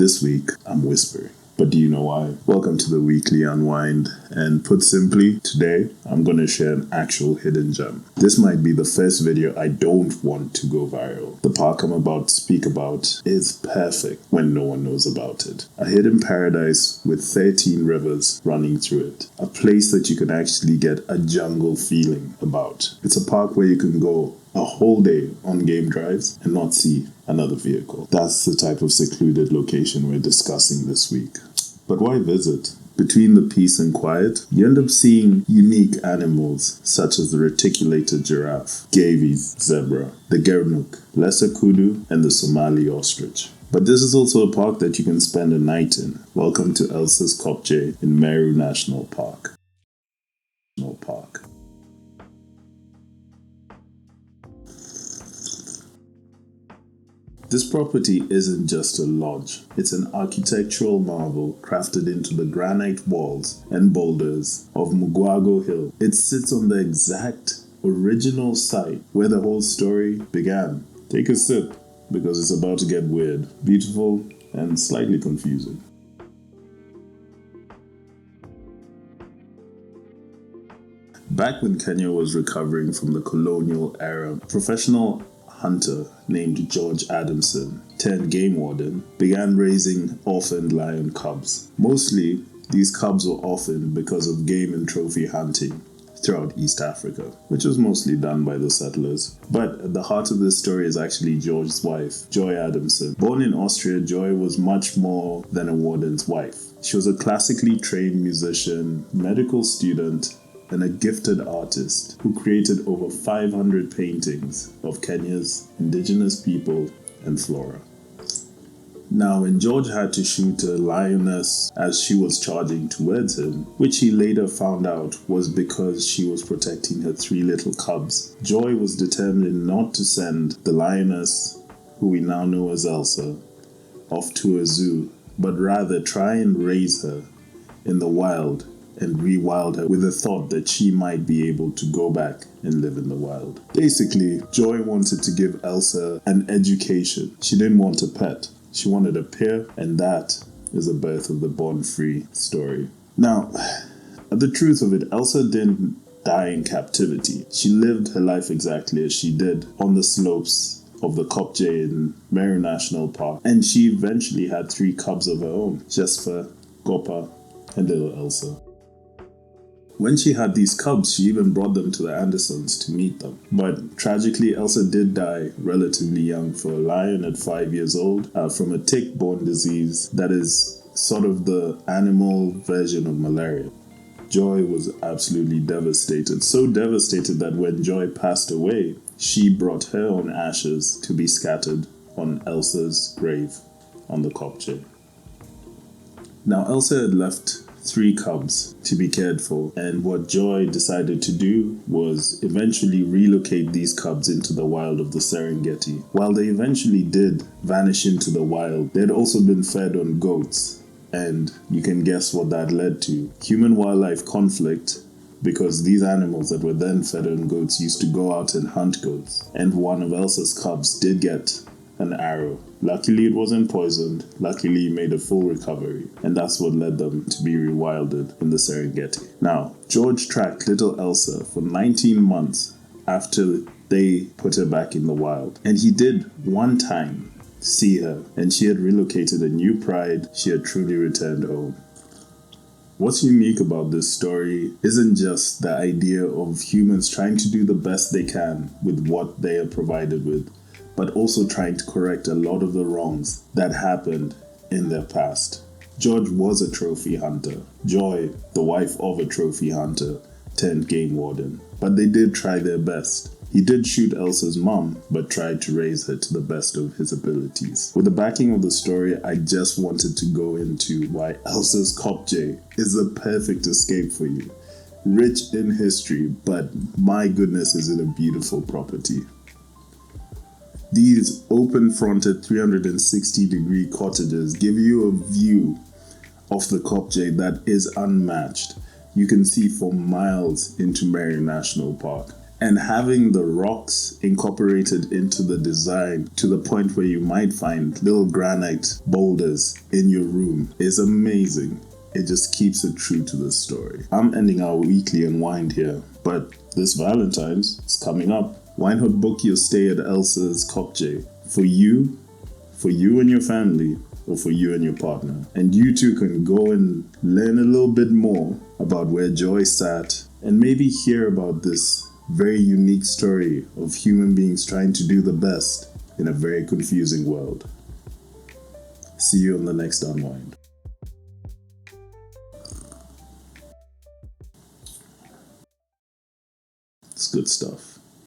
This week, I'm whispering. But do you know why? Welcome to the Weekly Unwind. And put simply, today, I'm going to share an actual hidden gem. This might be the first video I don't want to go viral. The park I'm about to speak about is perfect when no one knows about it. A hidden paradise with 13 rivers running through it. A place that you can actually get a jungle feeling about. It's a park where you can go a whole day on game drives and not see another vehicle. That's the type of secluded location we're discussing this week. But why visit? Between the peace and quiet, you end up seeing unique animals such as the reticulated giraffe, Gavies zebra, the Gernuk, lesser kudu, and the Somali ostrich. But this is also a park that you can spend a night in. Welcome to Elsa's Kopje in Meru National Park. This property isn't just a lodge, it's an architectural marvel crafted into the granite walls and boulders of Mughwango Hill. It sits on the exact original site where the whole story began. Take a sip, because it's about to get weird, beautiful, and slightly confusing. Back when Kenya was recovering from the colonial era, professional hunter named George Adamson, turned game warden, began raising orphaned lion cubs. Mostly, these cubs were orphaned because of game and trophy hunting throughout East Africa, which was mostly done by the settlers. But at the heart of this story is actually George's wife, Joy Adamson. Born in Austria, Joy was much more than a warden's wife. She was a classically trained musician, medical student, and a gifted artist who created over 500 paintings of Kenya's indigenous people and flora. Now, when George had to shoot a lioness as she was charging towards him, which he later found out was because she was protecting her 3 little cubs, Joy was determined not to send the lioness, who we now know as Elsa, off to a zoo, but rather try and raise her in the wild and rewild her with the thought that she might be able to go back and live in the wild. Basically, Joy wanted to give Elsa an education. She didn't want a pet. She wanted a peer, and that is the birth of the Born Free story. Now, the truth of it, Elsa didn't die in captivity. She lived her life exactly as she did on the slopes of the Kopje in Meru National Park, and she eventually had 3 cubs of her own, Jesper, Gopa, and little Elsa. When she had these cubs, she even brought them to the Andersons to meet them. But tragically, Elsa did die relatively young for a lion at 5 years old from a tick-borne disease that is sort of the animal version of malaria. Joy was absolutely devastated. So devastated that when Joy passed away, she brought her own ashes to be scattered on Elsa's grave on the Kopje. Now, Elsa had left 3 cubs to be cared for, and what Joy decided to do was eventually relocate these cubs into the wild of the Serengeti. While they eventually did vanish into the wild, they had also been fed on goats, and you can guess what that led to. Human-wildlife conflict, because these animals that were then fed on goats used to go out and hunt goats, and one of Elsa's cubs did get an arrow. Luckily, it wasn't poisoned. Luckily, he made a full recovery. And that's what led them to be rewilded in the Serengeti. Now, George tracked little Elsa for 19 months after they put her back in the wild. And he did one time see her. And she had relocated a new pride. She had truly returned home. What's unique about this story isn't just the idea of humans trying to do the best they can with what they are provided with, but also trying to correct a lot of the wrongs that happened in their past. George was a trophy hunter. Joy, the wife of a trophy hunter, turned game warden. But they did try their best. He did shoot Elsa's mom, but tried to raise her to the best of his abilities. With the backing of the story, I just wanted to go into why Elsa's Kopje is the perfect escape for you. Rich in history, but my goodness, is it a beautiful property. These open-fronted 360-degree cottages give you a view of the Kopje that is unmatched. You can see for miles into Meru National Park. And having the rocks incorporated into the design to the point where you might find little granite boulders in your room is amazing. It just keeps it true to the story. I'm ending our weekly unwind here, but this Valentine's is coming up. Why not book your stay at Elsa's Kopje for you and your family, or for you and your partner. And you two can go and learn a little bit more about where Joy sat and maybe hear about this very unique story of human beings trying to do the best in a very confusing world. See you on the next Unwind. It's good stuff.